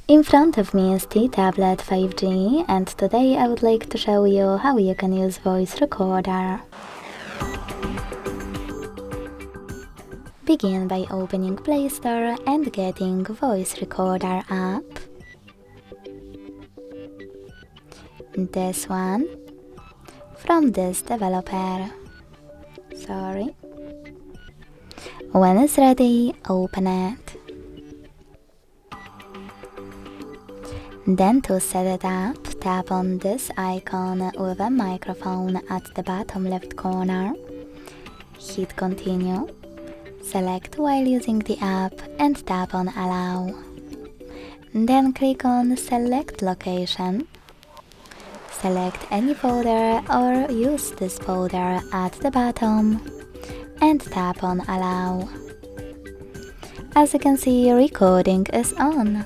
In front of me is the tablet 5G, and today I would like to show you how you can use voice recorder. Begin by opening Play Store and getting voice recorder app. This one from this developer. When it's ready, open it. Then to set it up, tap on this icon with a microphone at the bottom left corner. Hit continue. Select while using the app and tap on allow. Then click on select location. Select any folder or use this folder at the bottom and tap on allow. As you can see, recording is on.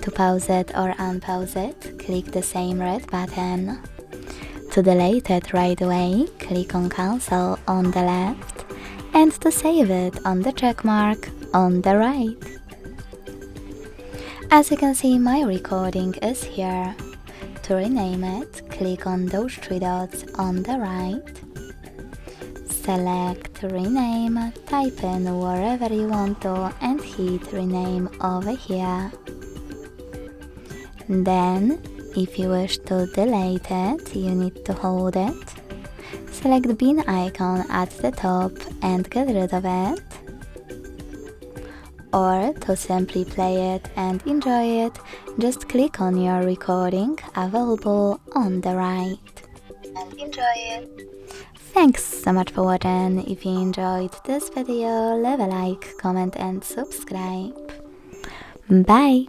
To pause it or unpause it, click the same red button. To delete it right away, click on cancel on the left, and to save it on the check mark on the right. As you can see, my recording is here. To rename it, click on those three dots on the right. Select rename, type in wherever you want to and hit rename over here. Then, if you wish to delete it, you need to hold it. Select the bin icon at the top and get rid of it. Or to simply play it and enjoy it, just click on your recording available on the right. And enjoy it. Thanks so much for watching. If you enjoyed this video, leave a like, comment and subscribe. Bye!